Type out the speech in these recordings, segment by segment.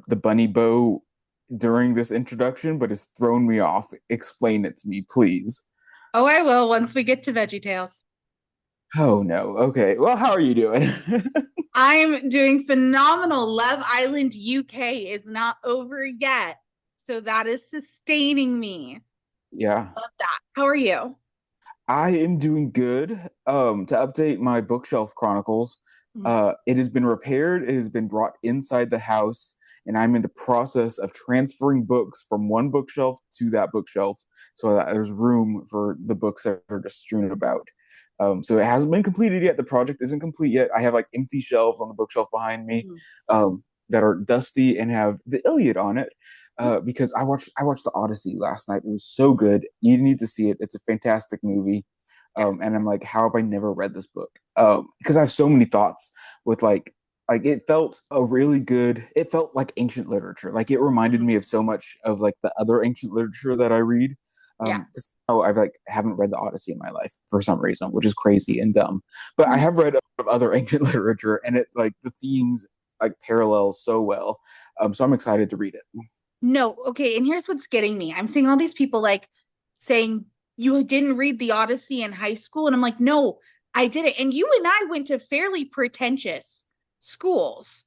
the bunny bow during this introduction, but it's thrown me off. Explain it to me, please. Oh, I will once we get to Veggietales. Oh no. Okay. Well, how are you doing? I'm doing phenomenal. Love Island UK is not over yet. So that is sustaining me. Yeah. Love that. How are you? I am doing good. To update my bookshelf chronicles, Mm. it has been repaired, it has been brought inside the house, and I'm in the process of transferring books from one bookshelf to that bookshelf so that there's room for the books that are just strewn about. So it hasn't been completed yet. The project isn't complete yet. I have like empty shelves on the bookshelf behind me Mm. that are dusty and have the Iliad on it. Because I watched the Odyssey last night. It was so good. You need to see it. It's a fantastic movie. Yeah. And I'm like, how have I never read this book? Because I have so many thoughts with like it felt a really good. It felt like ancient literature. Like it reminded Mhm. me of so much of like the other ancient literature that I read. Yeah. Because I've like haven't read the Odyssey in my life for some reason, which is crazy and dumb. But I Mhm. have read a lot of other ancient literature, and it like the themes like parallel so well. So I'm excited to read it. No, okay. And here's what's getting me. I'm seeing all these people like saying you didn't read the Odyssey in high school. And I'm like, no, I did it. And you and I went to fairly pretentious schools.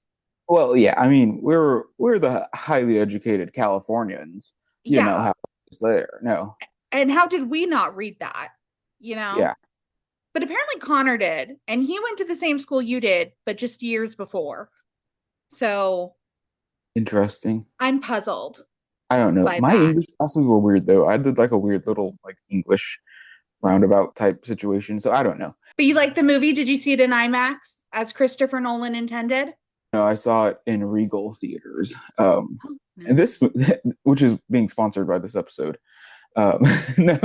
Well, yeah, I mean, we're the highly educated Californians, Yeah. how it's there. No, And how did we not read that? You know? yeah, But apparently Connor did. And he went to the same school you did, but just years before. So interesting. I'm puzzled I don't know. by My that. English classes were weird though. I did like a weird little like English roundabout type situation. So I don't know. But you like the movie? Did you see it in IMAX as Christopher Nolan intended? No, I saw it in Regal theaters. Oh, And this, nice. which is being sponsored by this episode. Um, no,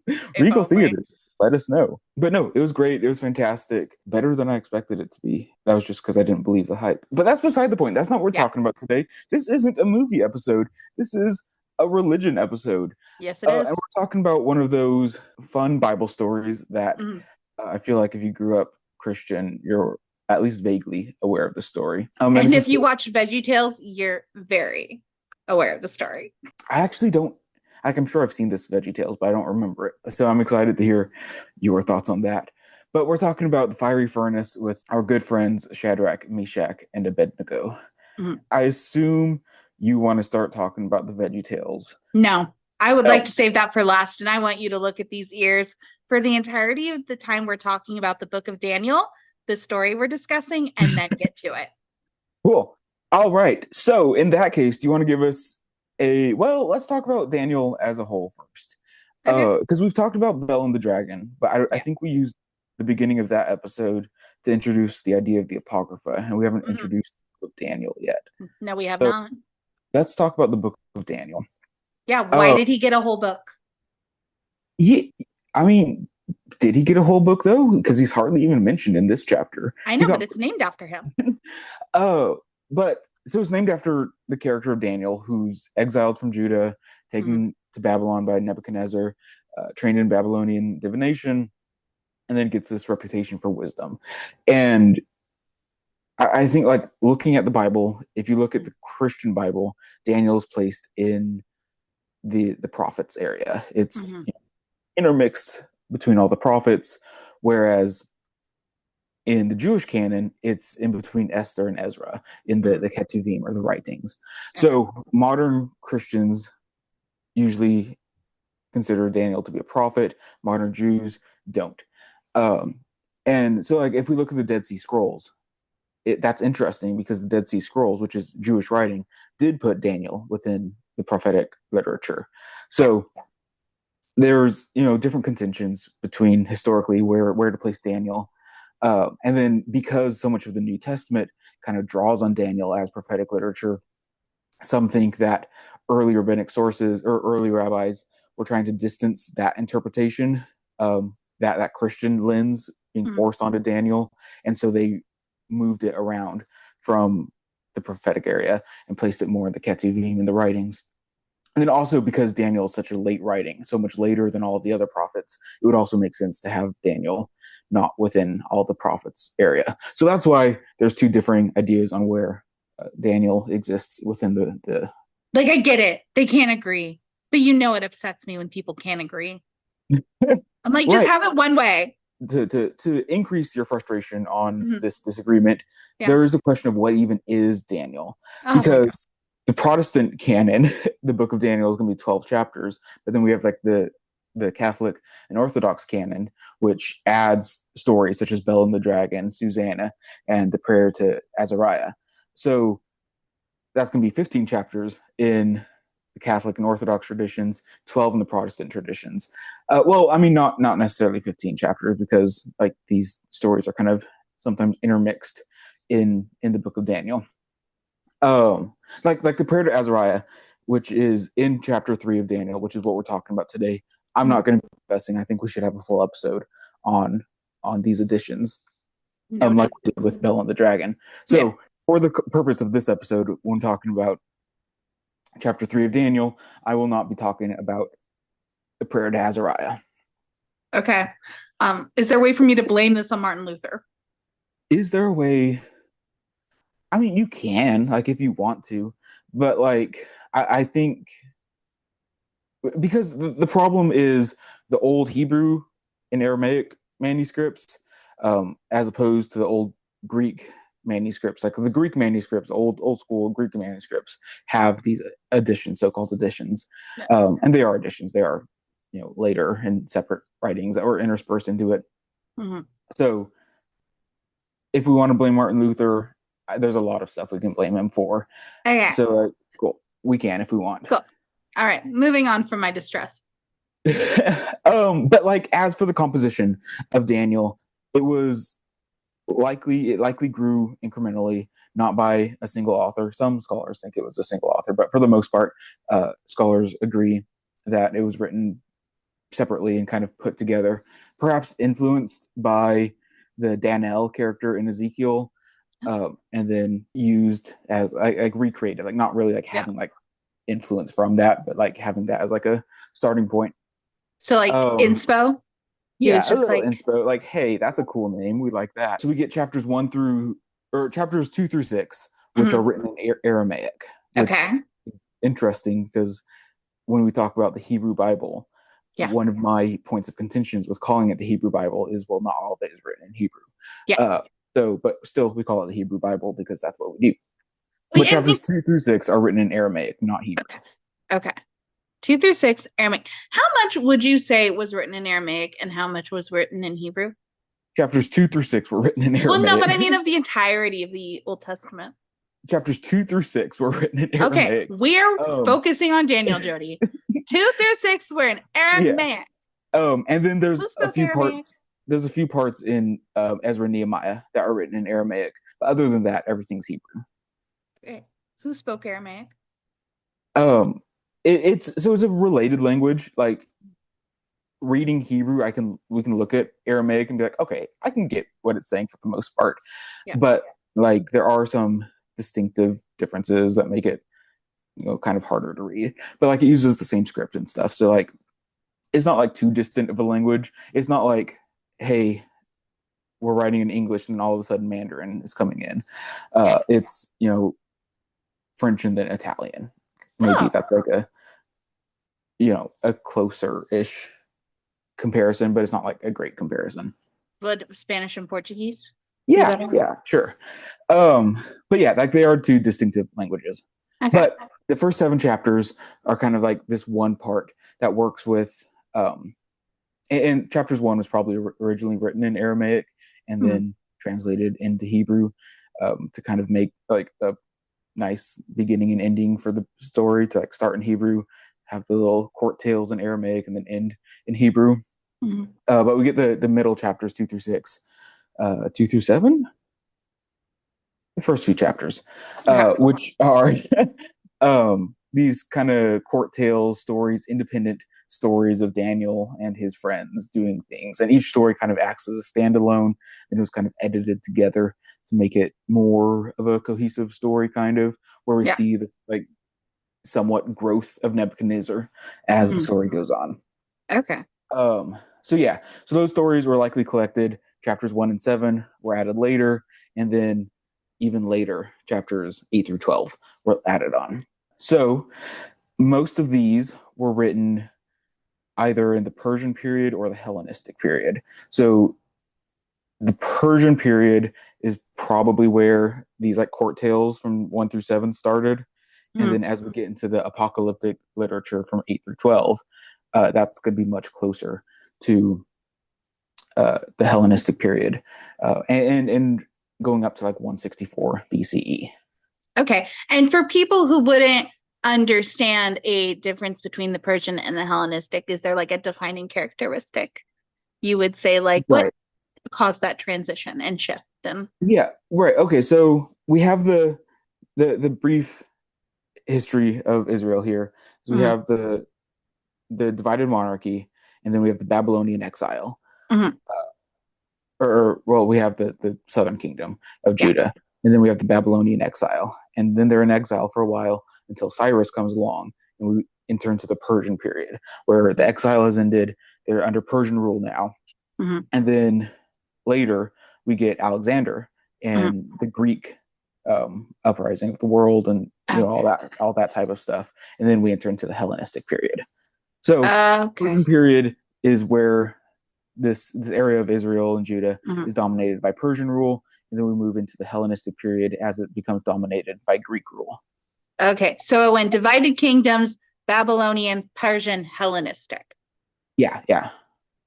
If Regal only. Theaters. Let us know. But no, it was great. It was fantastic. Better than I expected it to be. That was just because I didn't believe the hype. But that's beside the point. That's not what we're Yeah. talking about today. This isn't a movie episode. This is a religion episode. Yes, it And is. we're talking about one of those fun Bible stories that Mhm. I feel like if you grew up Christian, you're at least vaguely aware of the story. And And it's a if you story watch VeggieTales, you're very aware of the story. I actually don't like I'm sure I've seen this Veggie but I don't remember it. So I'm excited to hear your thoughts on that. But we're talking about the fiery furnace with our good friends Shadrach, Meshach, and Abednego. Mhm. I assume you want to start talking about the Veggie Tales. No, I would Oh, like to save that for last. And I want you to look at these ears for the entirety of the time we're talking about the book of Daniel, the story we're discussing, and then get to it. cool. All right. So in that case, do you want to give us let's talk about Daniel as a whole first. Okay. Because we've talked about Bell and the Dragon, but I Yeah. think we used the beginning of that episode to introduce the idea of the Apocrypha, and we haven't Mhm. introduced the book of Daniel yet. No, we have So not. let's talk about the book of Daniel. Yeah. Why Uh, did he get a whole book? he, I mean, did he get a whole book though? Because he's hardly even mentioned in this chapter. I He know, but got it's named after him. Oh, but so it's named after the character of Daniel, who's exiled from Judah, Mhm. taken to Babylon by Nebuchadnezzar, trained in Babylonian divination, and then gets this reputation for wisdom. And I think, like looking at the Bible, if you look at the Christian Bible, Daniel is placed in the prophets area. It's Mhm. intermixed between all the prophets, whereas in the Jewish canon, it's in between Esther and Ezra in the Mhm. Ketuvim or the writings. Okay. So modern Christians usually consider Daniel to be a prophet. Modern Jews don't. Um, and so, like, if we look at the Dead Sea Scrolls, that's interesting because the Dead Sea Scrolls, which is Jewish writing, did put Daniel within the prophetic literature. Yeah. So there's different contentions between historically where to place Daniel, and then because so much of the New Testament kind of draws on Daniel as prophetic literature, some think that early rabbinic sources or early rabbis were trying to distance that interpretation, that Christian lens being Mhm. forced onto Daniel, and so they moved it around from the prophetic area and placed it more in the Ketuvim in the writings. And then also because Daniel is such a late writing, so much later than all of the other prophets, it would also make sense to have Daniel not within all the prophets area. So that's why there's two differing ideas on where Daniel exists within the Like, I get it. They can't agree. But it upsets me when people can't agree. I'm like, just right. have it one way. To increase your frustration on Mhm. this disagreement, Yeah. there is a question of what even is Daniel, Oh my God. because the Protestant canon, the Book of Daniel is going to be 12 chapters, but then we have like the Catholic and Orthodox canon, which adds stories such as Bel and the Dragon, Susanna, and the prayer to Azariah. So that's going to be 15 chapters in the Catholic and Orthodox traditions, 12 in the Protestant traditions. Well, I mean, not necessarily 15 chapters, because like these stories are kind of sometimes intermixed in the Book of Daniel. Like the prayer to Azariah, which is in chapter 3 of Daniel, which is what we're talking about today. I'm Mhm. not going to be investing. I think we should have a full episode on these editions, like Noted. we did with Bell and the Dragon. Yeah. So, for the purpose of this episode, when talking about chapter 3 of Daniel, I will not be talking about the prayer to Azariah. Okay. Is there a way for me to blame this on Martin Luther? Is there a way? I mean, you can, like, if you want to, but like, I think because the problem is the old Hebrew and Aramaic manuscripts, as opposed to the old Greek manuscripts. Like the Greek manuscripts, old school Greek manuscripts, have these additions, so-called additions, Yeah. and they are additions. They are, later and separate writings that were interspersed into it. Mhm. So if we want to blame Martin Luther, there's a lot of stuff we can blame him for. Okay. So cool, we can if we want. Cool. All right. Moving on from my distress. But like as for the composition of Daniel, it likely grew incrementally, not by a single author. Some scholars think it was a single author, but for the most part, scholars agree that it was written separately and kind of put together, perhaps influenced by the Daniel character in Ezekiel, and then used as like recreated, like not really like Yeah. having like influence from that, but like having that as like a starting point. So like Um, inspo, he yeah, was a just little like, inspo, like, hey, that's a cool name. We like that. So we get chapters 2 through 6, which are mhm. written in Aramaic, which Okay. is interesting because when we talk about the Hebrew Bible, Yeah. one of my points of contentions with calling it the Hebrew Bible is, well, not all of it is written in Hebrew. Yeah. Uh, but still, we call it the Hebrew Bible because that's what we do. But Wait, chapters 2 through 6 are written in Aramaic, not Hebrew. okay. Okay. 2 through 6 Aramaic. How much would you say was written in Aramaic and how much was written in Hebrew? Chapters 2 through 6 were written in Well, no, but Aramaic. I mean of the entirety of the Old Testament. Chapters 2 through 6 were written in Okay, Aramaic. we're Um, focusing on Daniel, Jodie. 2 through 6 were in yeah. Aramaic. And then there's Who a spoke few Aramaic? parts. There's a few parts in Ezra and Nehemiah that are written in Aramaic. But other than that, everything's Hebrew. Okay. Who spoke Aramaic? Um, it's a related language. Like reading Hebrew, we can look at Aramaic and be like, okay, I can get what it's saying for the most part. Yeah. But like there are some distinctive differences that make it, kind of harder to read. But like it uses the same script and stuff. So like it's not like too distant of a language. It's not like, hey, we're writing in English and then all of a sudden Mandarin is coming in. Yeah. It's, French and then Italian. Maybe Oh, that's like a closer ish comparison, but it's not like a great comparison. would Spanish and Portuguese be Yeah, better? yeah, sure. But yeah, like they are two distinctive languages. Okay. But the first 7 chapters are kind of like this one part that works with and chapters 1 was probably originally written in Aramaic and Mhm. then translated into Hebrew, to kind of make like a nice beginning and ending for the story, to like start in Hebrew, have the little court tales in Aramaic, and then end in Hebrew. Mhm. But we get the middle chapters 2 through 6, 2 through 7, the first few chapters, Okay. which are these kind of court tales, stories, independent stories of Daniel and his friends doing things. And each story kind of acts as a standalone, and it was kind of edited together to make it more of a cohesive story, kind of, where we Yeah. see the like somewhat growth of Nebuchadnezzar as the Mhm. story goes on. Okay. So yeah, so those stories were likely collected. Chapters 1 and 7 were added later, and then even later, chapters 8 through 12 were added on. So most of these were written either in the Persian period or the Hellenistic period. So the Persian period is probably where these like court tales from 1 through 7 started. And Mm. then as we get into the apocalyptic literature from 8 through 12, that's going to be much closer to the Hellenistic period, and going up to like 164 BCE. Okay. And for people who wouldn't understand a difference between the Persian and the Hellenistic, is there like a defining characteristic you would say, like, what Right. caused that transition and shift? And Yeah. Right. Okay. So we have the brief history of Israel here. So we mm, have the divided monarchy, and then we have the Babylonian exile. mm, Or well, we have the southern kingdom of yeah. Judah, and then we have the Babylonian exile, and then they're in exile for a while until Cyrus comes along, and we enter into the Persian period where the exile has ended. They're under Persian rule now, Mm, and then later we get Alexander mm. and the Greek uprising of the world, and Okay. all that type of stuff, and then we enter into the Hellenistic period. So Okay. Persian period is where this area of Israel and Judah Mm. is dominated by Persian rule, and then we move into the Hellenistic period as it becomes dominated by Greek rule. Okay. So it went divided kingdoms, Babylonian, Persian, Hellenistic. Yeah, yeah,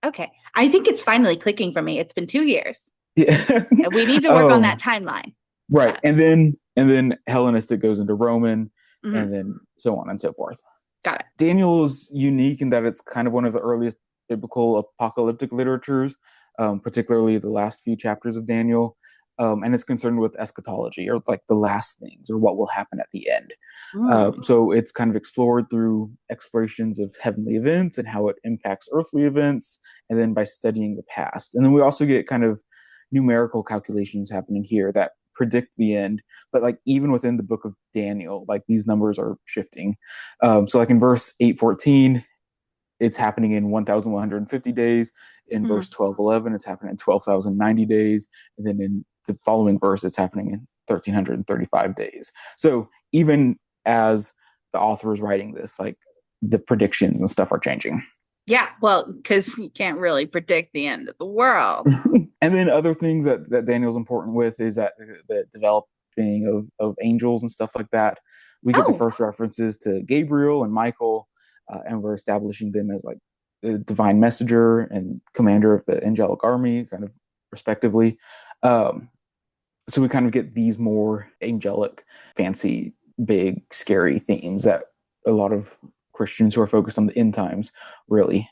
Okay. I think it's finally clicking for me. It's been 2 years. yeah. And we need to work on that timeline. Right, But and then Hellenistic goes into Roman, mm, and then so on and so forth. got it. Daniel is unique in that it's kind of one of the earliest biblical apocalyptic literatures, particularly the last few chapters of Daniel. And it's concerned with eschatology, or like the last things, or what will happen at the end. Mm, So it's kind of explored through explorations of heavenly events and how it impacts earthly events, and then by studying the past. And then we also get kind of numerical calculations happening here that predict the end. But like even within the book of Daniel, like these numbers are shifting. So like in verse 8:14, it's happening in 1,150 days. In mm. verse 12:11, it's happening in 12,090 days. And then in the following verse, it's happening in 1,335 days. So even as the author is writing this, like the predictions and stuff are changing. Yeah, well, because you can't really predict the end of the world. And then other things that Daniel's important with is that the developing of angels and stuff like that. We get the Oh, first references to Gabriel and Michael, and we're establishing them as like the divine messenger and commander of the angelic army, kind of respectively. Um, so we kind of get these more angelic, fancy, big, scary themes that a lot of Christians who are focused on the end times really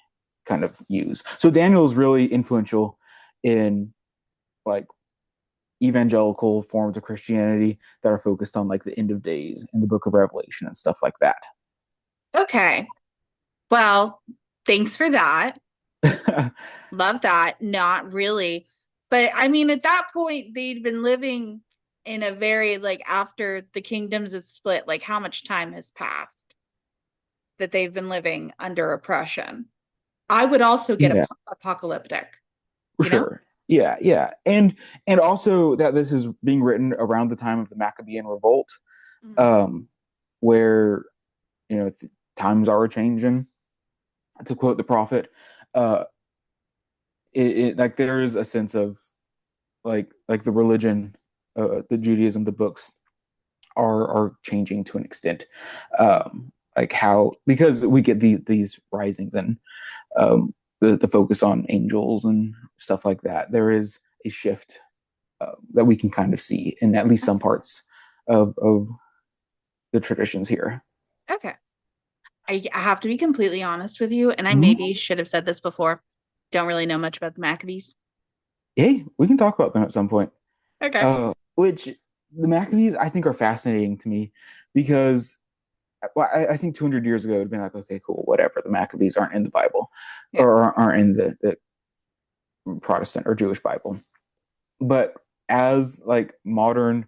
kind of use. So Daniel is really influential in like evangelical forms of Christianity that are focused on like the end of days in the book of Revelation and stuff like okay. Well, thanks for that. that. Love that. Not really. But I mean, at that point, they'd been living in a very, like, after the kingdoms had split, like, how much time has passed that they've been living under oppression? I would also get Yeah, apocalyptic, for you know? sure. Yeah, yeah. And also that this is being written around the time of the Maccabean revolt, Mm, um, where times are changing, to quote the prophet. Uh like there is a sense of like the religion, the Judaism, the books are changing to an extent. Like how, because we get these risings and the focus on angels and stuff like that, there is a shift that we can kind of see in at least some parts of the traditions here. okay. I have to be completely honest with you, and I Mhm. maybe should have said this before. Don't really know much about the Maccabees. Hey, we can talk about them at some point. Okay. Which the Maccabees I think are fascinating to me because well, I think 200 years ago it'd been like, okay, cool, whatever. The Maccabees aren't in the Bible, Yeah. or aren't in the Protestant or Jewish Bible. But as like modern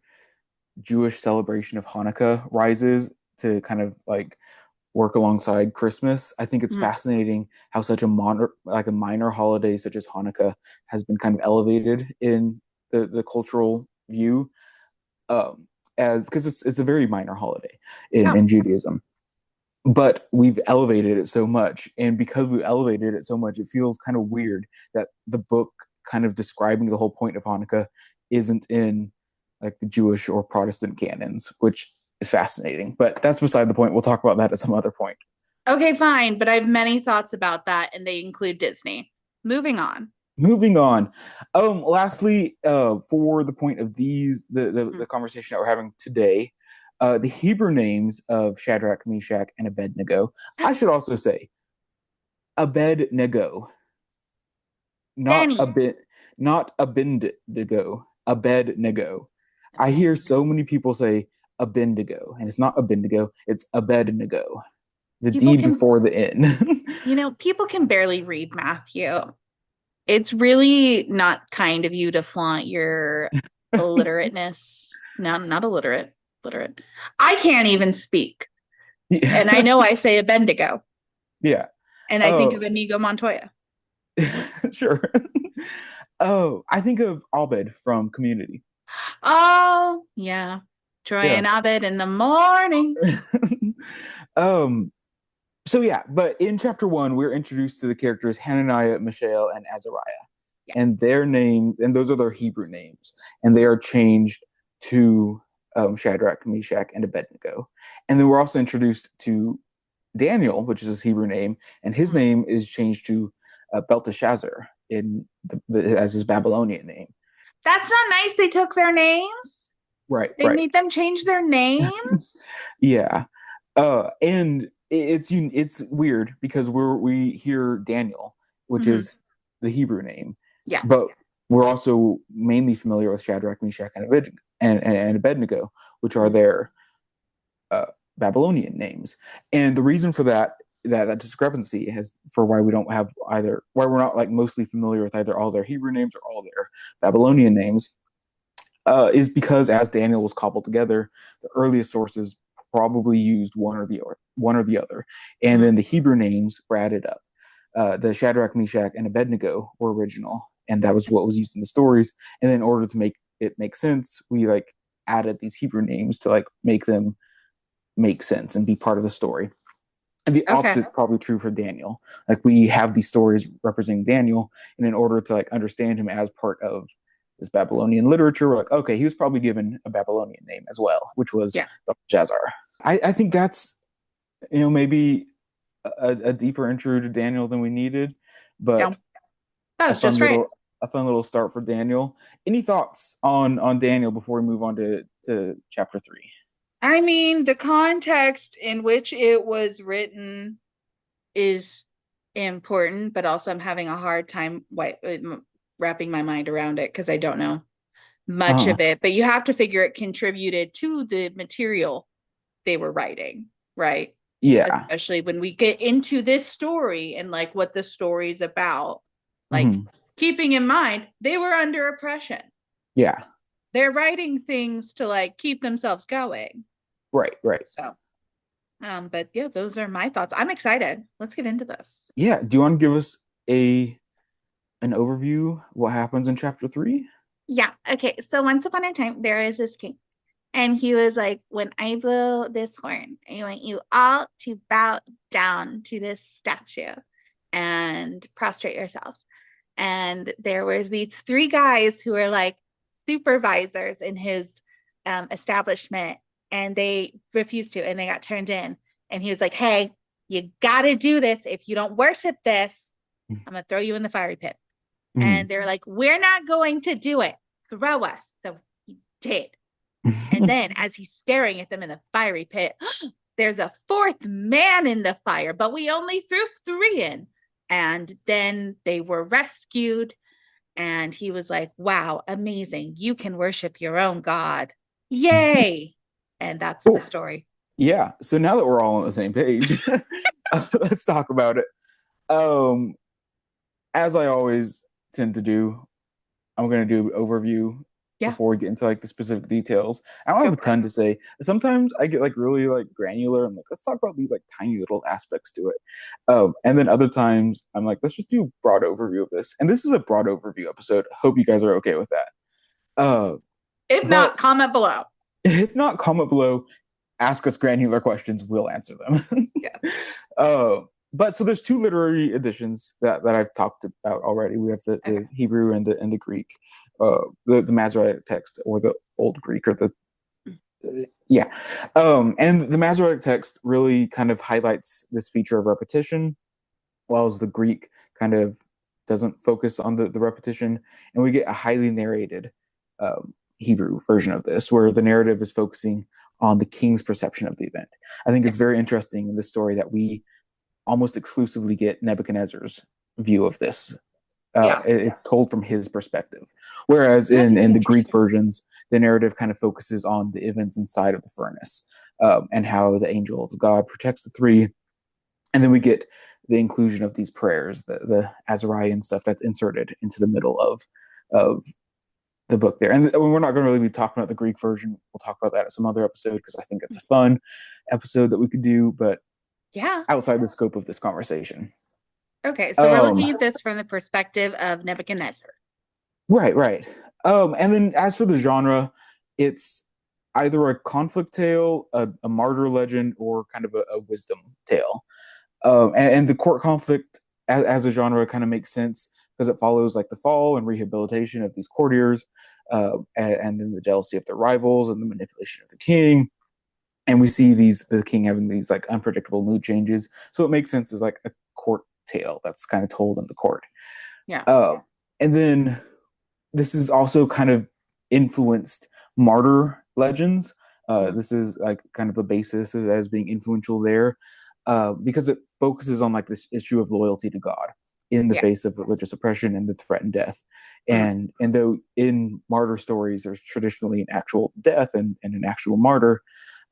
Jewish celebration of Hanukkah rises to kind of like work alongside Christmas, I think it's Mm, fascinating how such a minor holiday such as Hanukkah has been kind of elevated in the cultural view. as because it's a very minor holiday Yeah. in Judaism. But we've elevated it so much, and because we've elevated it so much, it feels kind of weird that the book kind of describing the whole point of Hanukkah isn't in like the Jewish or Protestant canons, which is fascinating. But that's beside the point. We'll talk about that at some other point. Okay, fine, but I have many thoughts about that, and they include Disney. Moving on. Moving on. Lastly, for the point of the conversation that we're having today, the Hebrew names of Shadrach, Meshach, and Abednego. I should also say Abednego, not a Danny. bit, not Abednego, Abednego. I hear so many people say Abednego, and it's not Abednego, it's Abednego. The People D can, before the N. people can barely read Matthew. It's really not kind of you to flaunt your illiterateness. No, not illiterate, literate. I can't even speak. And I know I say a Bendigo, Yeah. and I think of Oh, Inigo Montoya. sure. Oh, I think of Abed from Community. Oh, yeah. Troy Yeah. and Abed in the morning. um. So yeah, but in chapter one, we're introduced to the characters Hananiah, Mishael, and Azariah, Yeah. and their name, and those are their Hebrew names, and they are changed to Shadrach, Meshach, and Abednego. And then we're also introduced to Daniel, which is his Hebrew name, and his Mhm. name is changed to Belteshazzar as his Babylonian name. That's not nice. They took their names. Right, They right. made them change their names. Yeah. And it's weird because we hear Daniel, which Hmm. is the Hebrew name, Yeah. but we're also mainly familiar with Shadrach, Meshach, and Abednego, which are Mhm. their uh, Babylonian names. And the reason for that discrepancy has for why we don't have either why we're not like mostly familiar with either all their Hebrew names or all their Babylonian names is because as Daniel was cobbled together, the earliest sources probably used one or the other, and Mhm. then the Hebrew names were added up. The Shadrach, Meshach, and Abednego were original, and that was what was used in the stories. And then in order to make it make sense, we like added these Hebrew names to like make them make sense and be part of the story. And the Okay. opposite is probably true for Daniel. Like we have these stories representing Daniel, and in order to like understand him as part of this Babylonian literature, we're like, okay, he was probably given a Babylonian name as well, which was Yeah. Jazzar. I think that's maybe a deeper intro to Daniel than we needed, Yeah. but That a was just right. fun little start for Daniel. Any thoughts on Daniel before we move on to chapter three? I mean, the context in which it was written is important, but also I'm having a hard time wrapping my mind around it because I don't know much Uh-huh. of it. But you have to figure it contributed to the material they were writing, right? Yeah. Especially when we get into this story and like what the story's about. Like Hmm. keeping in mind, they were under oppression. Yeah. They're writing things to like keep themselves going. Right. Right. So, but yeah, those are my thoughts. I'm excited. Let's get into this. Yeah. Do you want to give us a an overview what happens in chapter three? Yeah. Okay. So once upon a time, there is this king, and he was like, "When I blow this horn, I want you all to bow down to this statue and prostrate yourselves." And there was these three guys who were like supervisors in his establishment, and they refused to, and they got turned in. And he was like, "Hey, you got to do this. If you don't worship this, I'm gonna throw you in the fiery pit." Mm-hmm. And they're like, "We're not going to do it. Throw us." So he did. And then as he's staring at them in the fiery pit, there's a fourth man in the fire, but we only threw three in. And then they were rescued. And he was like, "Wow, amazing. You can worship your own God. Yay." And that's the Cool. story. Yeah. So now that we're all on the same page, let's talk about it. Um, as I always tend to do, I'm going to do an overview Yeah, before we get into like the specific details. I don't go have a for it. ton to say. Sometimes I get like really like granular. I'm like, let's talk about these like tiny little aspects to it. And then other times I'm like, let's just do a broad overview of this. And this is a broad overview episode. Hope you guys are okay with that. Uh, If not, but comment below. If not, comment below, ask us granular questions, we'll answer them. Yes. uh, but so there's two literary editions that I've talked about already. We have Okay. the Hebrew and the Greek, the Masoretic text or the Old Greek or the yeah. And the Masoretic text really kind of highlights this feature of repetition, while the Greek kind of doesn't focus on the repetition. And we get a highly narrated Hebrew version of this, where the narrative is focusing on the king's perception of the event. I think Yeah. it's very interesting in this story that we almost exclusively get Nebuchadnezzar's view of this. Yeah. It's told from his perspective. Whereas That's in really the Greek interesting. versions, the narrative kind of focuses on the events inside of the furnace, and how the angel of God protects the three. And then we get the inclusion of these prayers, the Azariah stuff that's inserted into the middle of the book there. And we're not going to really be talking about the Greek version. We'll talk about that at some other episode because I think it's a fun episode that we could do, but Yeah. outside the scope of this conversation. Okay. So we're Um, looking at this from the perspective of Nebuchadnezzar. right, right. And then as for the genre, it's either a conflict tale, a martyr legend, or kind of a wisdom tale. And the court conflict as a genre kind of makes sense because it follows like the fall and rehabilitation of these courtiers, and then the jealousy of their rivals and the manipulation of the king. And we see the king having these like unpredictable mood changes, so it makes sense as like a court tale that's kind of told in the court. Yeah. Uh, and then this is also kind of influenced martyr legends. Mm. This is like kind of a basis as being influential there, because it focuses on like this issue of loyalty to God in the Yeah. face of religious oppression and the threatened death. Mm. And though in martyr stories there's traditionally an actual death and an actual martyr,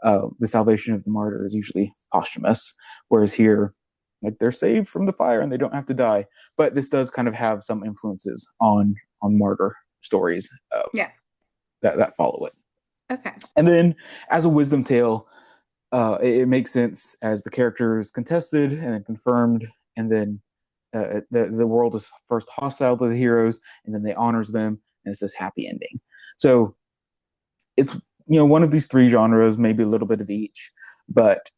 the salvation of the martyr is usually posthumous, whereas here, like they're saved from the fire and they don't have to die. But this does kind of have some influences on martyr stories, Yeah. that follow it. Okay. And then as a wisdom tale, it makes sense as the character is contested and then confirmed, and then the world is first hostile to the heroes, and then they honors them, and it's this happy ending. So it's one of these three genres, maybe a little bit of each, but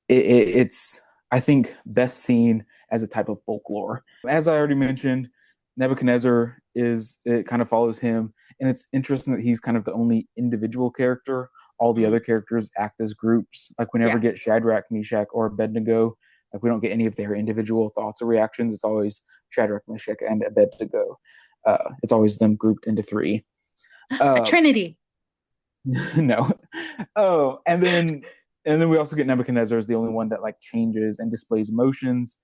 it's I think best seen as a type of folklore. As I already mentioned, Nebuchadnezzar is it kind of follows him, and it's interesting that he's kind of the only individual character. All the Mm. other characters act as groups. Like we never Yeah. get Shadrach, Meshach, or Abednego. Like we don't get any of their individual thoughts or reactions. It's always Shadrach, Meshach, and Abednego. It's always them grouped into three. A Uh, trinity. no. Oh, and then we also get Nebuchadnezzar as the only one that like changes and displays emotions,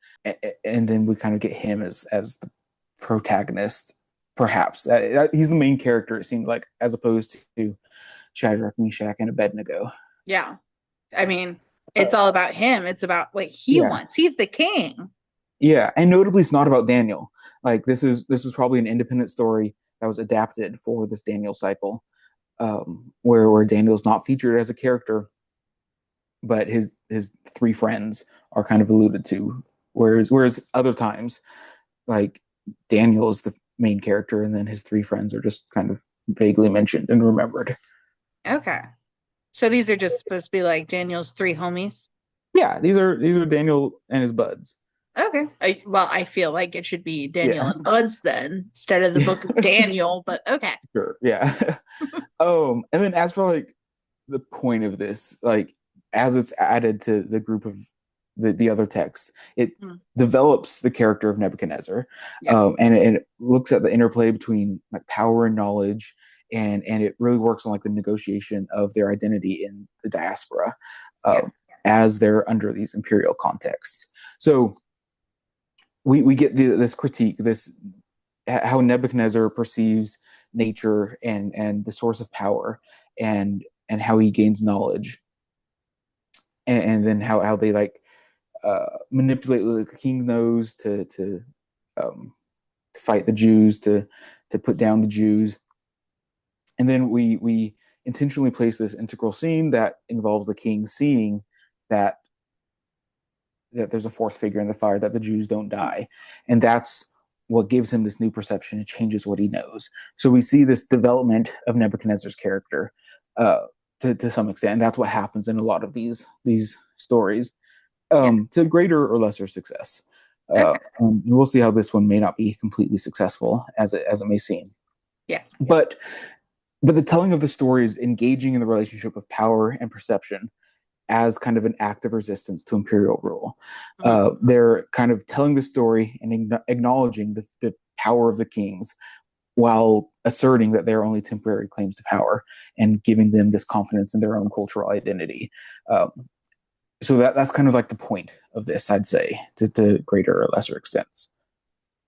and then we kind of get him as the protagonist, perhaps. He's the main character. It seemed like, as opposed to Shadrach, Meshach, and Abednego. Yeah. I mean, it's Uh, all about him. It's about what he yeah, wants. He's the king. yeah, and notably, it's not about Daniel. Like this is probably an independent story that was adapted for this Daniel cycle, where Daniel's not featured as a character, but his three friends are kind of alluded to. Whereas other times, like Daniel is the main character, and then his three friends are just kind of vaguely mentioned and remembered. Okay. So these are just supposed to be like Daniel's three homies. Yeah, these are Daniel and his buds. Okay. Well, I feel like it should be Daniel Yeah, and Buds then instead of the book of Daniel, but okay. sure. Yeah. And then as for like the point of this, like as it's added to the group of the other texts, it Mm. develops the character of Nebuchadnezzar, Yeah. and it looks at the interplay between like power and knowledge, and it really works on like the negotiation of their identity in the diaspora, Yeah. as they're under these imperial contexts. So we get this critique, this how Nebuchadnezzar perceives nature and the source of power, and how he gains knowledge, and then how they like manipulate the king knows um, to fight the Jews, to put down the Jews. And then we intentionally place this integral scene that involves the king seeing that there's a fourth figure in the fire, that the Jews don't die, and that's what gives him this new perception and changes what he knows. So we see this development of Nebuchadnezzar's character, uh, to some extent. And that's what happens in a lot of these stories, Yeah. to greater or lesser success. Okay. And we'll see how this one may not be completely successful as it may seem. Yeah. Yeah. But the telling of the story is engaging in the relationship of power and perception as kind of an act of resistance to imperial rule. Mhm. They're kind of telling the story and acknowledging the power of the kings while asserting that they're only temporary claims to power and giving them this confidence in their own cultural identity. Um, so that's kind of like the point of this, I'd say, to greater or lesser extents.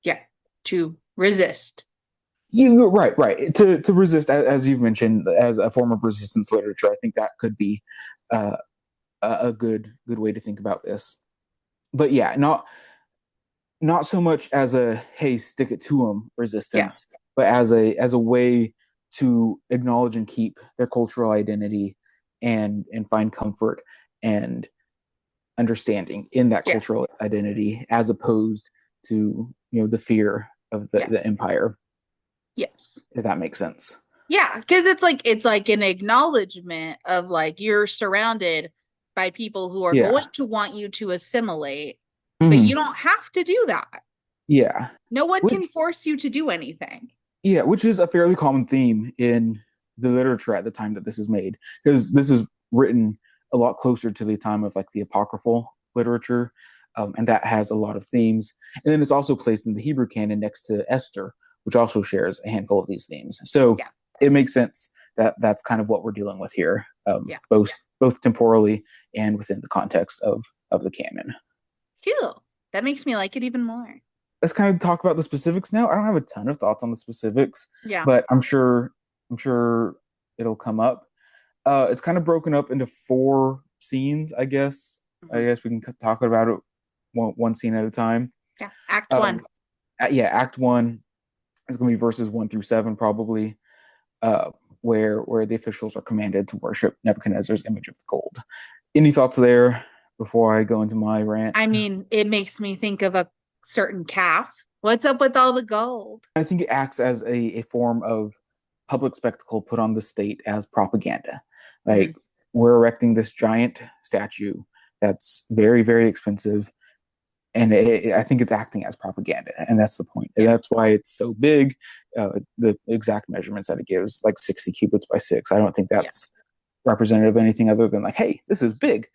Yeah. To resist. You right. To resist, as you've mentioned, as a form of resistance literature. I think that could be uh, a good way to think about this. But yeah, not so much as a hey, stick it to them Yeah. resistance, but as a way to acknowledge and keep their cultural identity and find comfort and understanding in that Yeah. cultural identity, as opposed to the fear of Yeah. the empire, Yes. if that makes sense. Yeah, because it's like an acknowledgement of like you're surrounded by people who are Yeah. going to want you to assimilate, but Mhm. you don't have to do that. Yeah. No one can Which force you to do anything. Yeah, which is a fairly common theme in the literature at the time that this is made, because this is written a lot closer to the time of like the apocryphal literature, and that has a lot of themes. And then it's also placed in the Hebrew canon next to Esther, which also shares a handful of these themes. So Yeah. it makes sense that that's kind of what we're dealing with here, Yeah. both temporally and within the context of the canon. Cool. That makes me like it even more. Let's kind of talk about the specifics now. I don't have a ton of thoughts on the specifics, Yeah. but I'm sure it'll come up. It's kind of broken up into four scenes, I guess. I Mhm. guess we can talk about it one scene at a time. Yeah. Act Um, one. yeah, Act One is going to be verses 1 through 7, probably, uh, where the officials are commanded to worship Nebuchadnezzar's image of gold. Any thoughts there before I go into my rant? I mean, it makes me think of a certain calf. What's up with all the gold? I think it acts as a form of public spectacle put on the state as propaganda. Hmm. Like, we're erecting this giant statue that's very, very expensive, and I think it's acting as propaganda, and that's the point. And Yeah. that's why it's so big. The exact measurements that it gives, like 60 cubits by 6, I don't think Yeah. that's representative of anything other than like, hey, this is big.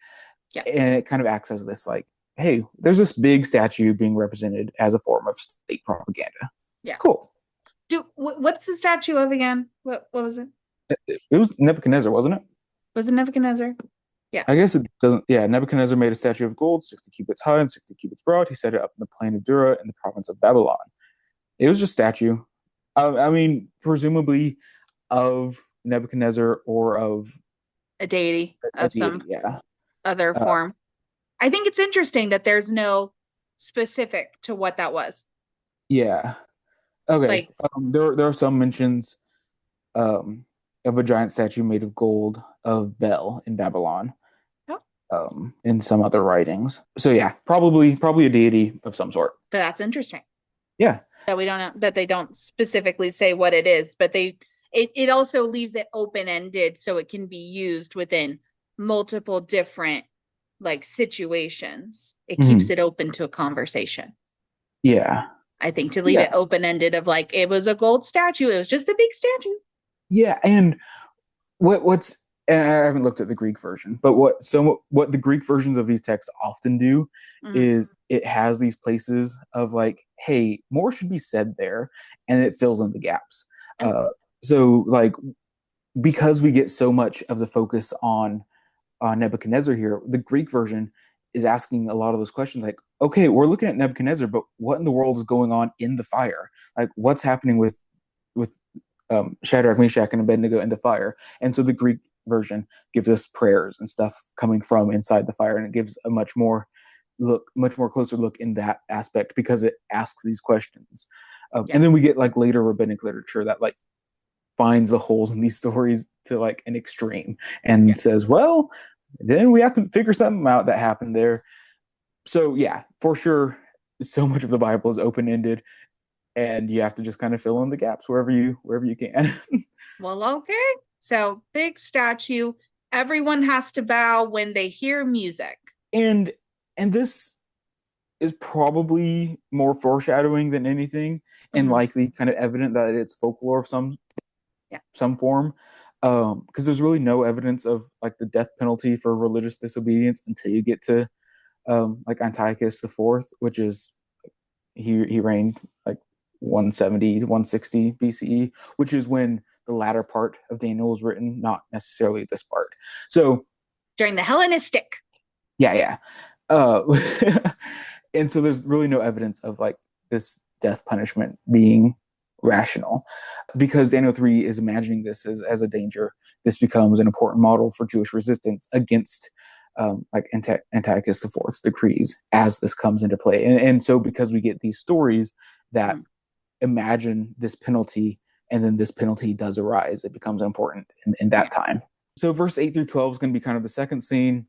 Yeah. And it kind of acts as this like, hey, there's this big statue being represented as a form of state propaganda. Yeah. Cool. What's the statue of again? What was it? It was Nebuchadnezzar, wasn't it? Was it Nebuchadnezzar? Yeah. I guess it doesn't. Yeah, Nebuchadnezzar made a statue of gold, 60 cubits high and 60 cubits broad. He set it up in the plain of Dura in the province of Babylon. It was just a statue. I mean, presumably of Nebuchadnezzar or of A deity a of deity. some Yeah. other Uh, form. I think it's interesting that there's no specific to what that was. yeah. Okay. Like, There are some mentions um, of a giant statue made of gold of Bel in Babylon, oh, in some other writings. So yeah, probably a deity of some sort. that's interesting Yeah. that we don't know that they don't specifically say what it is, but it also leaves it open-ended so it can be used within multiple different like situations. It keeps Mhm. it open to a conversation. Yeah. I think to leave Yeah. it open-ended of like it was a gold statue, it was just a big statue. Yeah. And what's and I haven't looked at the Greek version, but what the Greek versions of these texts often do Mhm. is it has these places of like, hey, more should be said there, and it fills in the gaps. Oh, So like, because we get so much of the focus on Nebuchadnezzar here, the Greek version is asking a lot of those questions like, okay, we're looking at Nebuchadnezzar, but what in the world is going on in the fire? Like, what's happening with Shadrach, Meshach, and Abednego in the fire? And so the Greek version gives us prayers and stuff coming from inside the fire, and it gives a much more closer look in that aspect because it asks these questions. yeah, And then we get like later rabbinic literature that like finds the holes in these stories to like an extreme yeah, and says, well, then we have to figure something out that happened there. So yeah, for sure, so much of the Bible is open ended, and you have to just kind of fill in the gaps wherever you can. well, okay. So big statue. Everyone has to bow when they hear music. And this is probably more foreshadowing than anything, and Mhm. likely kind of evident that it's folklore of Yeah. some form. Because there's really no evidence of like the death penalty for religious disobedience until you get to like Antiochus the Fourth, which is he reigned like 170 to 160 BCE, which is when the latter part of Daniel was written, not necessarily this part. So During the Hellenistic. yeah, yeah. Uh, and so there's really no evidence of like this death punishment being rational because Daniel 3 is imagining this as a danger. This becomes an important model for Jewish resistance against like Antiochus IV's decrees as this comes into play. And so because we get these stories that Mhm. imagine this penalty and then this penalty does arise, it becomes important in Yeah. that time. So verse 8 through 12 is going to be kind of the second scene,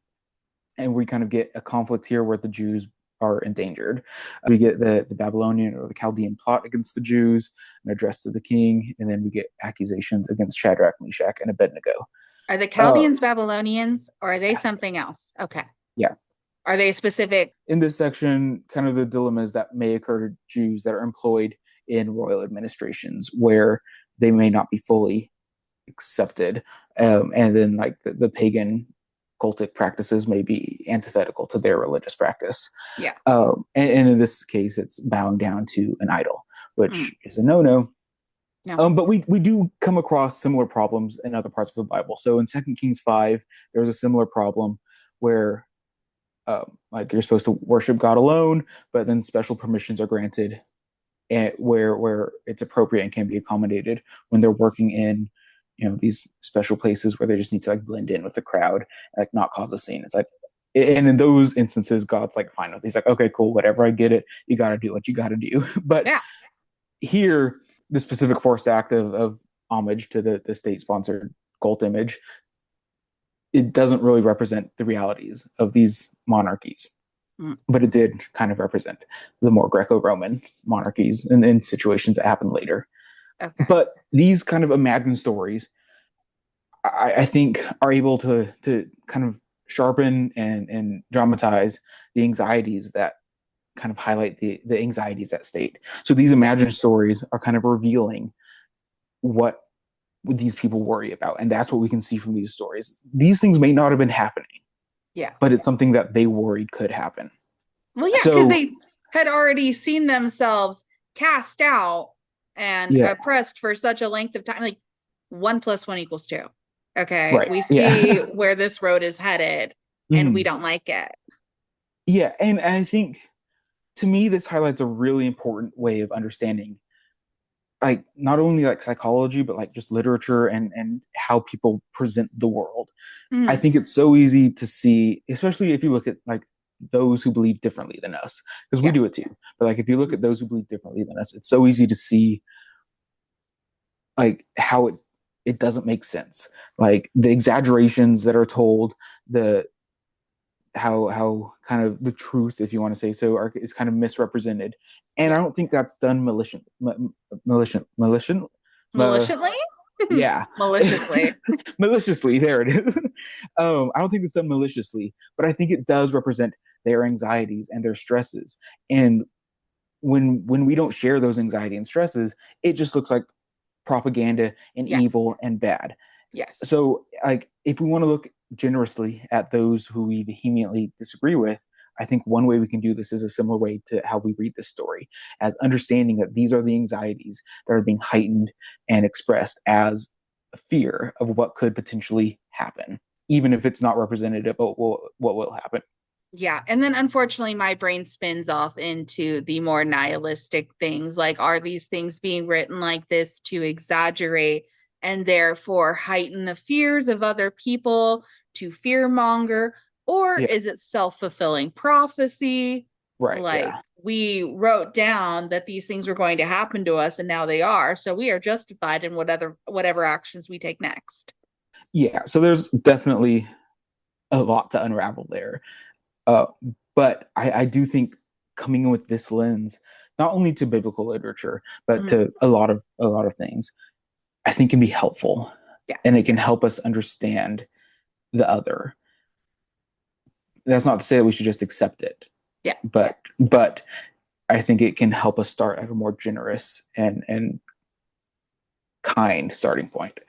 and we kind of get a conflict here where the Jews are endangered. We get the Babylonian or the Chaldean plot against the Jews, an address to the king, and then we get accusations against Shadrach, Meshach, and Abednego. Are the Uh, Chaldeans Babylonians or are they something else? Okay. yeah. Are they specific? In this section, kind of the dilemmas that may occur to Jews that are employed in royal administrations where they may not be fully accepted. And then like the pagan cultic practices may be antithetical to their religious practice. Yeah. And in this case, it's bowing down to an idol, Mm. which is a no-no. No. But we do come across similar problems in other parts of the Bible. So in 2 Kings 5, there's a similar problem where like you're supposed to worship God alone, but then special permissions are granted and where it's appropriate and can be accommodated when they're working in these special places where they just need to like blend in with the crowd, like not cause a scene. It's like, and in those instances God's like fine with it. He's like, okay, cool, whatever, I get it, you got to do what you got to do. But Yeah. here the specific forced act of homage to the state sponsored cult image, it doesn't really represent the realities of these monarchies, Mm. but it did kind of represent the more Greco-Roman monarchies and in situations that happened later. Okay. But these kind of imagined stories, I think, are able to kind of sharpen and dramatize the anxieties that kind of highlight the anxieties at state. So these Yeah. imagined stories are kind of revealing what these people worry about, and that's what we can see from these stories. These things may not have been happening, Yeah. but it's something that they worried could happen. Well, yeah, because So they had already seen themselves cast out and yeah, oppressed for such a length of time. Like 1 + 1 = 2. Okay. right, We see yeah. where this road is headed and we Mhm. don't like it. Yeah, and I think to me this highlights a really important way of understanding like not only like psychology but like just literature and how people present the world. I Mm. think it's so easy to see, especially if you look at like those who believe differently than us, because we Yeah. do it too. But like if you look Mm. at those who believe differently than us, it's so easy to see like how it doesn't make sense. Like the exaggerations that are told, the how kind of the truth, if you want to say so, is kind of misrepresented. And I Yeah. don't think that's done malicious, Maliciously? yeah, Maliciously. maliciously. There it is. I don't think it's done maliciously, but I think it does represent their anxieties and their stresses. And when we don't share those anxiety and stresses, it just looks like propaganda and Yeah. evil and bad. Yes. So, like, if we want to look generously at those who we vehemently disagree with, I think one way we can do this is a similar way to how we read this story, as understanding that these are the anxieties that are being heightened and expressed as a fear of what could potentially happen, even if it's not representative of what will happen. Yeah. And then unfortunately, my brain spins off into the more nihilistic things. Like, are these things being written like this to exaggerate and therefore heighten the fears of other people to fearmonger? Or Yeah, is it self-fulfilling prophecy? right. Like, Yeah. we wrote down that these things were going to happen to us and now they are. So we are justified in whatever actions we take next. Yeah. So there's definitely a lot to unravel there. Uh, but I do think coming in with this lens, not only to biblical literature, but Mhm. to a lot of things, I think can be helpful, Yeah. and it can help us understand the other. That's not to say that we should just accept it, Yeah. but I think it can help us start at a more generous and kind starting point.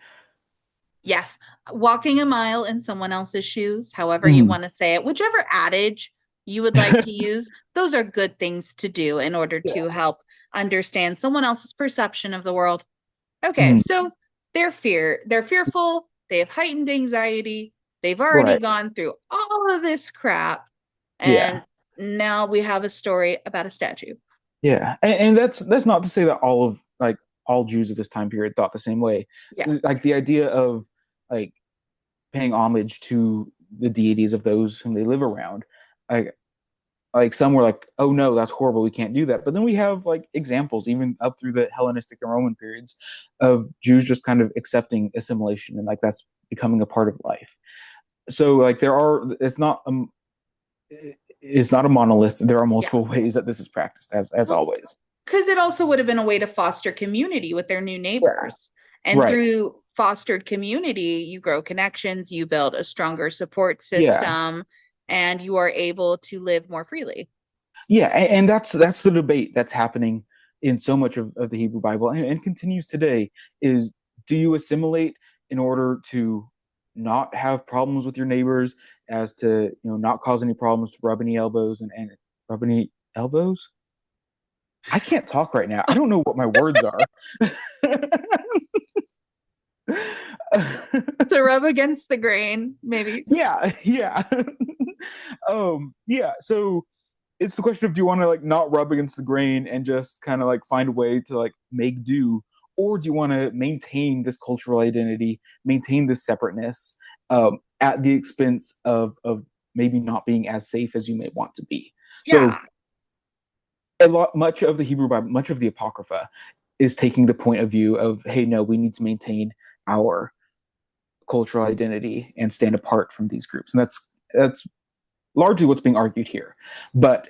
Yes. Walking a mile in someone else's shoes, however you Mhm. want to say it, whichever adage you would like to use, those are good things to do in order Yeah. to help understand someone else's perception of the world. Okay, Mhm. so they're fearful, they have heightened anxiety, they've already Right. gone through all of this crap, Yeah. and now we have a story about a statue. Yeah. And that's not to say that all of like all Jews of this time period thought the same way. Yeah. Like the idea of like paying homage to the deities of those whom they live around. Like some were like, oh no, that's horrible, we can't do that. But then we have like examples, even up through the Hellenistic and Roman periods, of Jews just kind of accepting assimilation and like that's becoming a part of life. So like there are, it's not a monolith. There are Yeah. multiple ways that this is practiced, as Well, always. because it also would have been a way to foster community with their new Yeah. neighbors. And Right. through fostered community, you grow connections, you build a stronger support Yeah. system, and you are able to live more freely. Yeah, and that's the debate that's happening in so much of the Hebrew Bible and continues today is do you assimilate in order to not have problems with your neighbors as to not cause any problems to rub any elbows and rub any elbows? I can't talk right now. I don't know what my words are. To rub against the grain, maybe. Yeah, yeah. Yeah, so it's the question of do you want to like not rub against the grain and just kind of like find a way to like make do, or do you want to maintain this cultural identity, maintain this separateness at the expense of maybe not being as safe as you may want to be. So Yeah. much of the Hebrew Bible, much of the Apocrypha is taking the point of view of, hey, no, we need to maintain our cultural identity and stand apart from these groups. And that's largely what's being argued here. But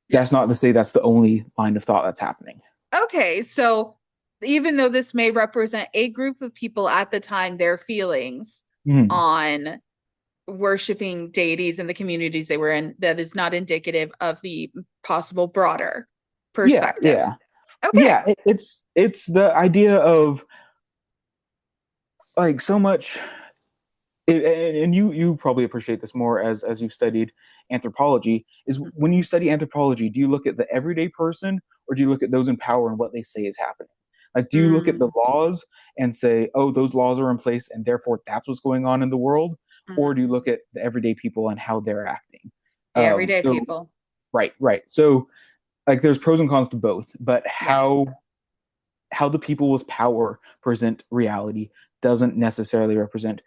Yeah. that's not to say that's the only line of thought that's happening. Okay, so even though this may represent a group of people at the time, their feelings Mm. on worshiping deities in the communities they were in, that is not indicative of the possible broader Yeah, perspective. yeah, Okay. yeah. It's the idea of like so much, and you probably appreciate this more as you've studied anthropology. Is when you study anthropology, do you look at the everyday person or do you look at those in power and what they say is happening? Like, do you look at the Mm, laws and say, oh, those laws are in place and therefore that's what's going on in the world? Or do you mm. look at the everyday people and how they're acting? The everyday So, people. right, right. So, like, there's pros and cons to both, but Yeah. how the people with power present reality doesn't necessarily represent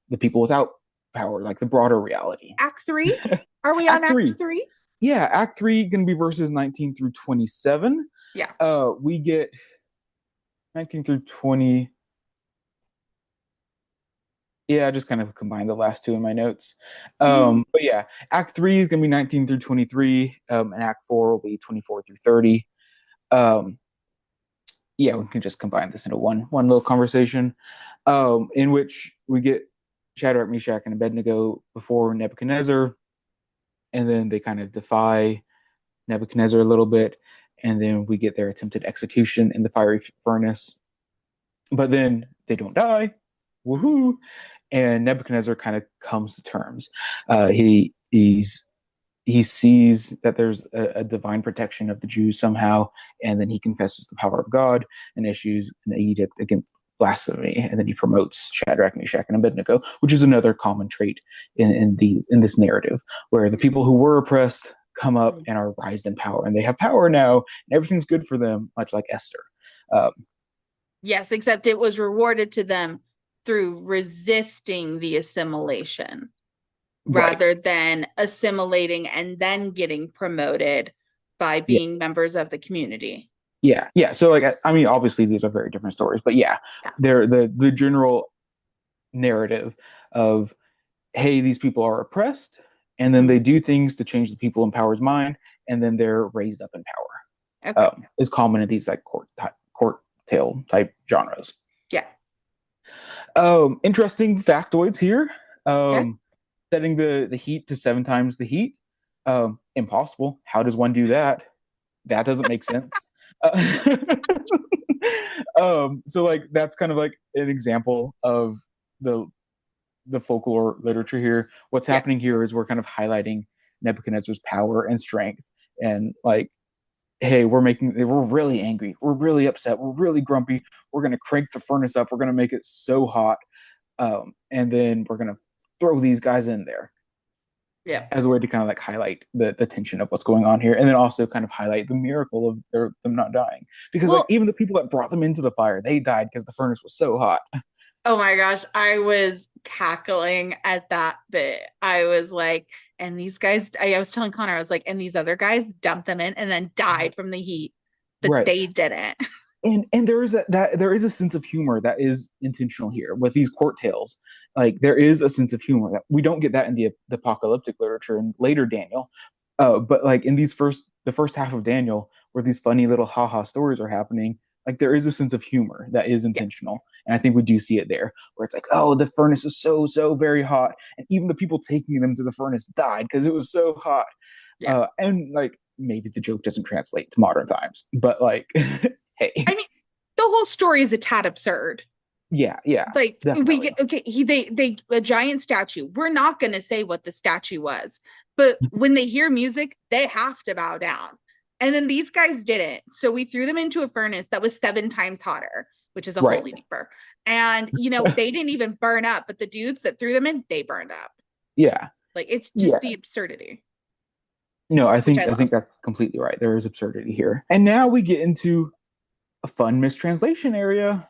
the people without power, like the broader reality. Act three? Are we on Act act three. three? Yeah, Act three going to be verses 19 through 27. Yeah. We get 19 through 20. Yeah, I just kind of combined the last two in my notes. But yeah, Act three is going to be 19 through 23, and Act four will be 24 through 30. Um, yeah, we can just combine this into one little conversation, in which we get Shadrach, Meshach, and Abednego before Nebuchadnezzar, and then they kind of defy Nebuchadnezzar a little bit, and then we get their attempted execution in the fiery furnace. But then they don't die, woohoo! And Nebuchadnezzar kind of comes to terms. He sees that there's a divine protection of the Jews somehow, and then he confesses the power of God and issues an edict against blasphemy, and then he promotes Shadrach, Meshach, and Abednego, which is another common trait in this narrative, where the people who were oppressed come up and are raised in power, and they have power now, and everything's good for them, much like Esther. Um, Yes, except it was rewarded to them through resisting the assimilation right? rather than assimilating and then getting promoted by Yeah, being members of the community. yeah, yeah. So like, I mean, obviously these are very different stories, but yeah, Yeah. they're the general narrative of hey, these people are oppressed, and then they Mhm. do things to change the people in power's mind, and then they're raised up in power. Okay. Is common in these like court tale type genres. Yeah. Interesting factoids here. Okay. Setting the heat to 7 times the heat, impossible. How does one do that? That doesn't make sense. Uh, so like that's kind of like an example of the the folklore literature here. What's Yeah. happening here is we're kind of highlighting Nebuchadnezzar's power and strength, and like, hey, we're really angry, we're really upset, we're really grumpy. We're gonna crank the furnace up. We're gonna make it so hot, and then we're gonna throw these guys in there Yeah. as a way to kind of like highlight the tension of what's going on here, and then also kind of highlight the miracle of them not dying, because like Well, even the people that brought them into the fire, they died because the furnace was so hot. oh my gosh, I was cackling at that bit. I was like, and these guys, I was telling Connor, I was like, and these other guys dumped them in and then died from the heat, but Right. they didn't. And there is that there is a sense of humor that is intentional here with these court tales. Like there is a sense of humor that we don't get that in the apocalyptic literature and later Daniel. But like in the first half of Daniel, where these funny little haha stories are happening, like there is a sense of humor that is Yeah. intentional, and I think we do see it there, where it's like, oh, the furnace is so very hot, and even the people taking them to the furnace died because it was so hot. Yeah. And like maybe the joke doesn't translate to modern times, but like, hey, I mean, the whole story is a tad absurd. yeah, Like we definitely. get okay, they a giant statue. We're not going to say what the statue was, but when they hear music, they have to bow down. And then these guys didn't. So we threw them into a furnace that was 7 times hotter, which is a Right. holy number. And they didn't even burn up, but the dudes that threw them in, they burned up. Yeah. Like it's just Yeah. the absurdity, No, which I I love. think that's completely right. There is absurdity here. And now we get into a fun mistranslation area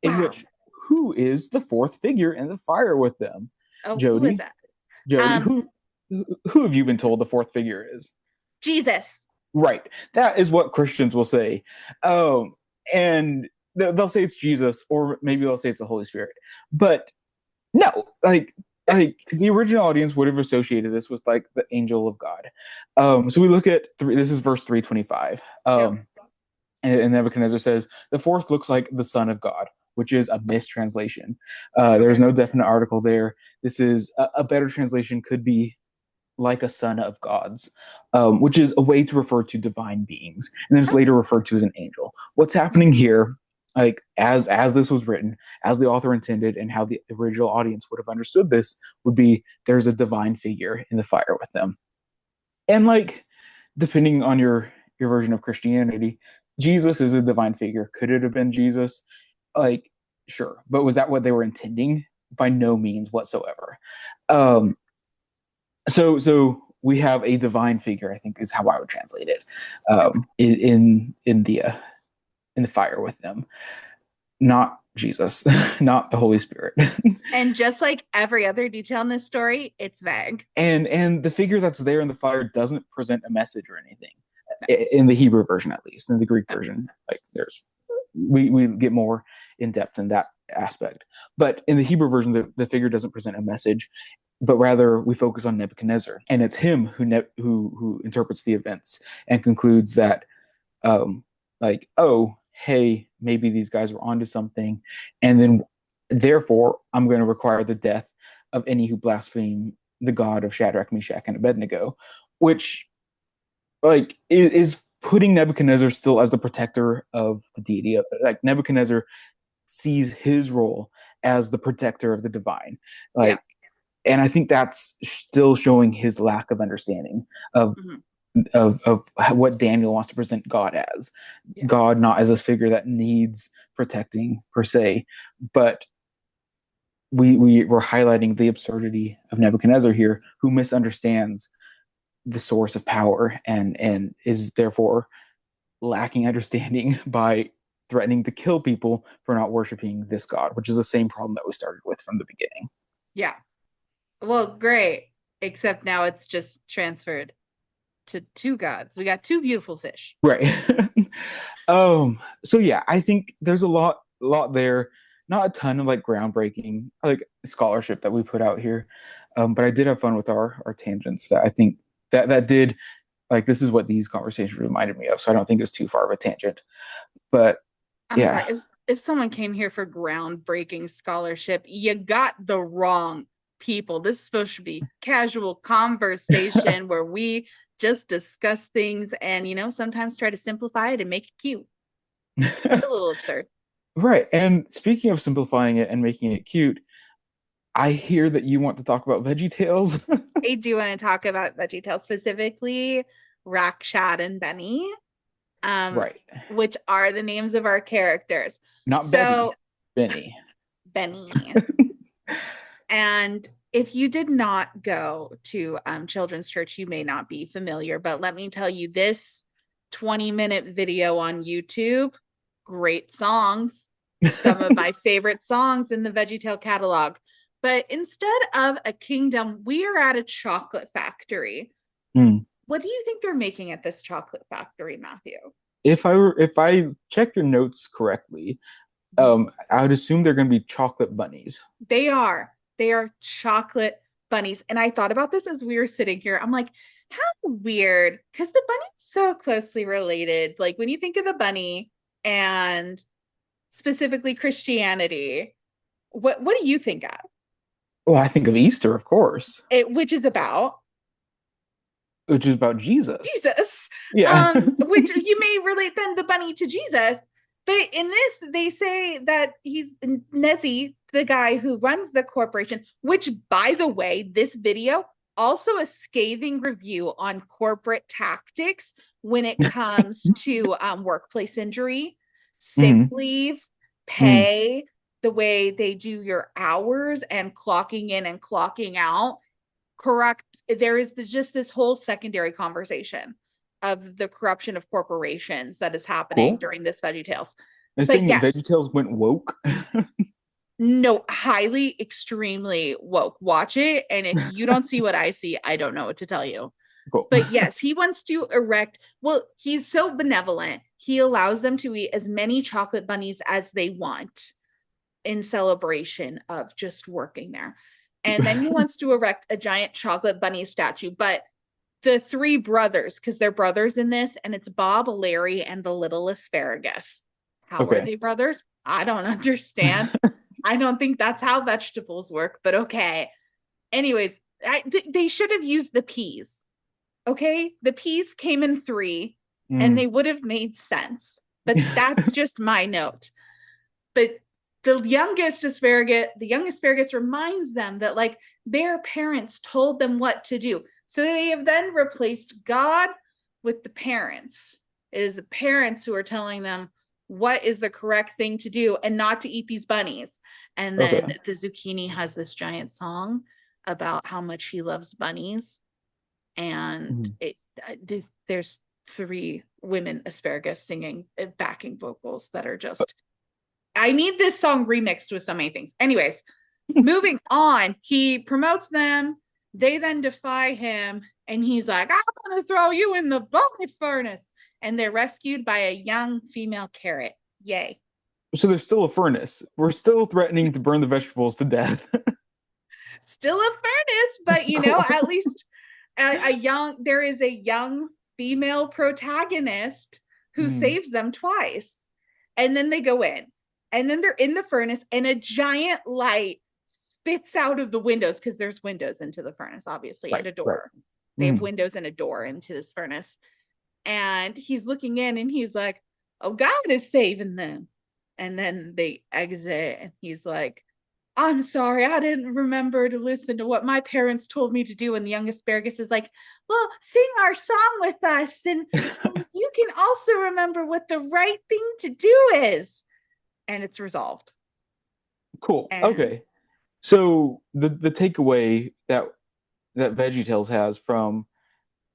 in Wow. which who is the fourth figure in the fire with them? Oh, who is Jody. that? Jody, Um, who have you been told the fourth figure is? Jesus. Right. That is what Christians will say. And they'll say it's Jesus, or maybe they'll say it's the Holy Spirit. But no, like the original audience would have associated this with like the angel of God. So we look at this is verse 325. Yep. And Nebuchadnezzar says the fourth looks like the Son of God, which is a mistranslation. There's Okay. no definite article there. This is a better translation could be like a son of gods, which is a way to refer to divine beings, and then it's Okay. later referred to as an angel. What's happening here, like as this was written, as the author intended, and how the original audience would have understood this, would be there's a divine figure in the fire with them, and like depending on your version of Christianity, Jesus is a divine figure. Could it have been Jesus? Like, sure, but was that what they were intending? By no means whatsoever. Um, so we have a divine figure, I think is how I would translate it, in the fire with them, not Jesus, not the Holy Spirit. And just like every other detail in this story, it's vague. And the figure that's there in the fire doesn't present a message or anything, No, in the Hebrew version at least. In the Greek no. version, like there's we get more in depth in that aspect, but in the Hebrew version, the figure doesn't present a message, but rather we focus on Nebuchadnezzar, and it's him who interprets the events and concludes that, um, like, oh, hey, maybe these guys were onto something, and then therefore I'm going to require the death of any who blaspheme the God of Shadrach, Meshach, and Abednego, which like is putting Nebuchadnezzar still as the protector of the deity. Like Nebuchadnezzar sees his role as the protector of the divine, Yeah. like, and I think that's still showing his lack of understanding of Mhm. of what Daniel wants to present God as. Yeah. God not as this figure that needs protecting per se, but we're highlighting the absurdity of Nebuchadnezzar here, who misunderstands the source of power and is therefore lacking understanding by threatening to kill people for not worshiping this God, which is the same problem that we started with from the beginning. Yeah. Well, great. Except now it's just transferred to two gods. We got two beautiful fish. Right. So yeah, I think there's a lot there. Not a ton of like groundbreaking like scholarship that we put out here. But I did have fun with our tangents that I think that did like this is what these conversations reminded me of. So I don't think it's too far of a tangent. But I'm sorry. yeah. If someone came here for groundbreaking scholarship, you got the wrong people. This is supposed to be casual conversation where we just discuss things and, sometimes try to simplify it and make it cute. A little absurd. Right. And speaking of simplifying it and making it cute, I hear that you want to talk about Veggietales. I do want to talk about Veggietales, specifically Rack, Shad, and Benny, um, Right. which are the names of our characters. Not Betty, So, Benny. Benny. And if you did not go to children's church, you may not be familiar, but let me tell you this 20-minute video on YouTube, great songs, some of my favorite songs in the VeggieTale catalog. But instead of a kingdom, we are at a chocolate factory. Hmm. What do you think they're making at this chocolate factory, Matthew? If I check your notes correctly, I would assume they're going to be chocolate bunnies. They are. They are chocolate bunnies. And I thought about this as we were sitting here. I'm like, how weird. Because the bunny's so closely related. Like when you think of the bunny and specifically Christianity, what do you think of? Well, I think of Easter, of course, Which is about which is about Jesus. Jesus. Yeah. Which you may relate then the bunny to Jesus. But in this, they say that he's Nezzy, the guy who runs the corporation, which, by the way, this video also a scathing review on corporate tactics when it comes to workplace injury, sick Mhm. leave, Mm. pay, the way they do your hours and clocking in and clocking out. Correct. There is just this whole secondary conversation of the corruption of corporations that is happening Cool. during this VeggieTales. They're But saying that yes, VeggieTales went woke. no, highly, extremely woke. Watch it. And if you don't see what I see, I don't know what to tell you. Cool. But yes, he wants to erect, well, he's so benevolent. He allows them to eat as many chocolate bunnies as they want in celebration of just working there. And then he wants to erect a giant chocolate bunny statue. But the three brothers, because they're brothers in this, and it's Bob, Larry, and the little asparagus. How are Okay. they brothers? I don't understand. I don't think that's how vegetables work, but okay. Anyways, they should have used the peas. Okay. The peas came in three and Mm. they would have made sense. But that's just my note. But the young asparagus reminds them that like their parents told them what to do. So they have then replaced God with the parents. It is the parents who are telling them what is the correct thing to do and not to eat these bunnies. And then Okay. the zucchini has this giant song about how much he loves bunnies. And Mhm. there's three women asparagus singing backing vocals that are just I need this song remixed with so many things. Anyways, moving on, he promotes them. They then defy him, and he's like, I'm going to throw you in the bonnet furnace. And they're rescued by a young female carrot. Yay. So there's still a furnace. We're still threatening to burn the vegetables to death. Still a furnace, but Cool. at least there is a young female protagonist who Mm. saves them twice. And then they go in, and then they're in the furnace, and a giant light spits out of the windows because there's windows into the furnace, obviously, and Right, a right. door. They have Mm. windows and a door into this furnace. And he's looking in and he's like, oh, God is saving them. And then they exit, and he's like, I'm sorry, I didn't remember to listen to what my parents told me to do. And the young asparagus is like, well, sing our song with us. And you can also remember what the right thing to do is. And it's resolved. Cool. And Okay. So the takeaway that VeggieTales has from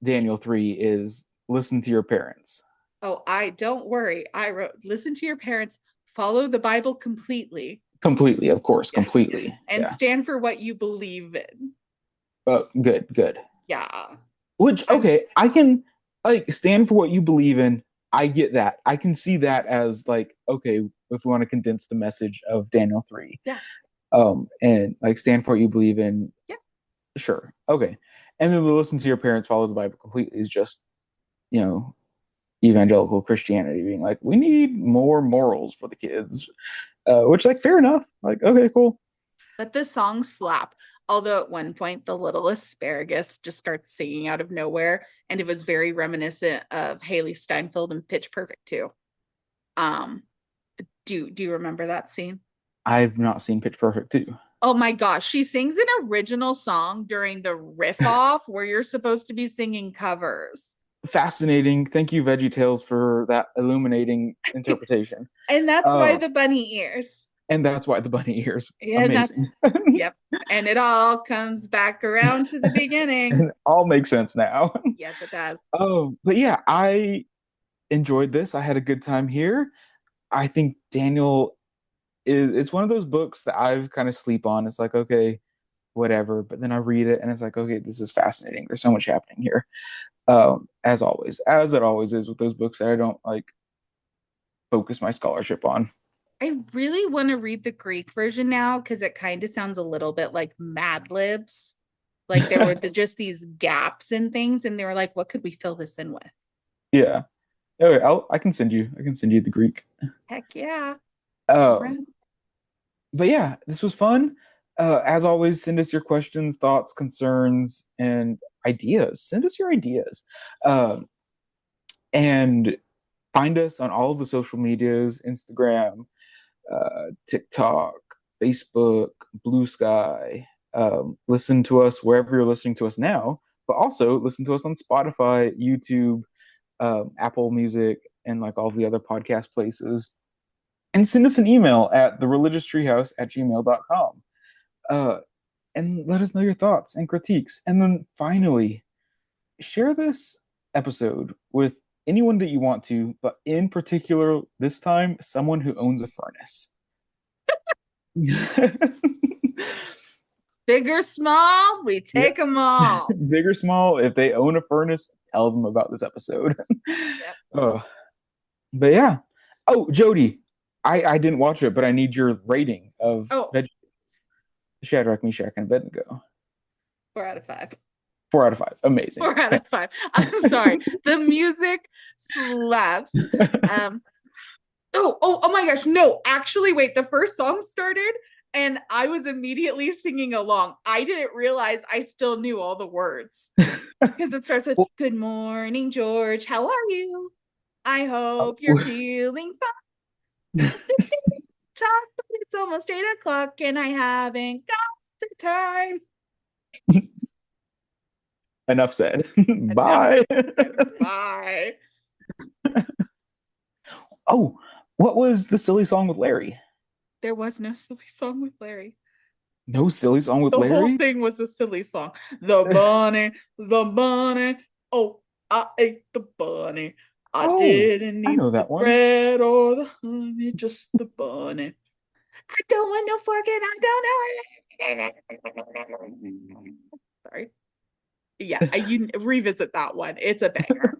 Daniel 3 is listen to your parents. oh, I don't worry. I wrote, listen to your parents, follow the Bible completely. Completely, of course, Yes. completely. And Yeah. stand for what you believe in. Good, good. Yeah. Which, I'm okay, I can like stand for what you believe in. I get that. I can see that as like, okay, if we want to condense the message of Daniel 3. yeah. And like stand for what you believe in. Yeah. Sure. Okay. And then the listen to your parents, follow the Bible completely is just, you know, evangelical Christianity being like, we need more morals for the kids. Which like fair enough. Like, okay, cool. But the songs slap. Although at one point the little asparagus just starts singing out of nowhere, and it was very reminiscent of Haley Steinfeld in Pitch Perfect too. Um, do you remember that scene? I've not seen Pitch Perfect too. Oh my gosh, she sings an original song during the riff off where you're supposed to be singing covers. Fascinating. Thank you, Veggietales, for that illuminating interpretation. And that's why Uh, the bunny ears. and that's why the bunny ears. Yeah, and that's, Amazing. yep. And it all comes back around to the beginning. And it all makes sense now. Yes, it does. Oh, but yeah, I enjoyed this. I had a good time here. I think Daniel is it's one of those books that I've kind of sleep on. It's like, okay, whatever. But then I read it and it's like, okay, this is fascinating. There's so much happening here. As always, as it always is with those books that I don't like focus my scholarship on. I really want to read the Greek version now because it kind of sounds a little bit like Mad Libs. Like there were just these gaps in things, and they were like, what could we fill this in with? Yeah. Okay, I can send you the Greek. Heck yeah. All right. Um, but yeah, this was fun. As always, send us your questions, thoughts, concerns, and ideas. Send us your ideas. Um, and find us on all of the social medias, Instagram, TikTok, Facebook, Blue Sky. Listen to us wherever you're listening to us now, but also listen to us on Spotify, YouTube, Apple Music, and like all the other podcast places. And send us an email at threligioustreehouse@gmail.com. Uh, and let us know your thoughts and critiques. And then finally, share this episode with anyone that you want to, but in particular, this time, someone who owns a furnace. Big or small, we Yeah. take them all. Big or small, if they own a furnace, tell them about this episode. Yep. Oh, but yeah. Oh, Jodie, I didn't watch it, but I need your rating of Oh, Veggietales. Shadrach, Meshach, and Abednego. 4 out of 5. 4 out of 5. Amazing. 4 out of 5. I'm sorry. The music slaps. Um, oh my gosh. No, actually, wait. The first song started and I was immediately singing along. I didn't realize I still knew all the words because it starts with Well, "Good morning, George. How are you? I oh, hope you're feeling fine. Talk, but it's almost 8 o'clock and I haven't got the time." enough said. Enough Bye. said. Bye. Oh, what was the silly song with Larry? There was no silly song with Larry. No silly song with The whole Larry? thing was a silly song. The bunny, the bunny. Oh, I ate the bunny. I Oh, didn't I eat know the that one. bread or the honey, just the bunny. I don't want no fork and I don't know. Sorry. Yeah, you revisit that one. It's a banger.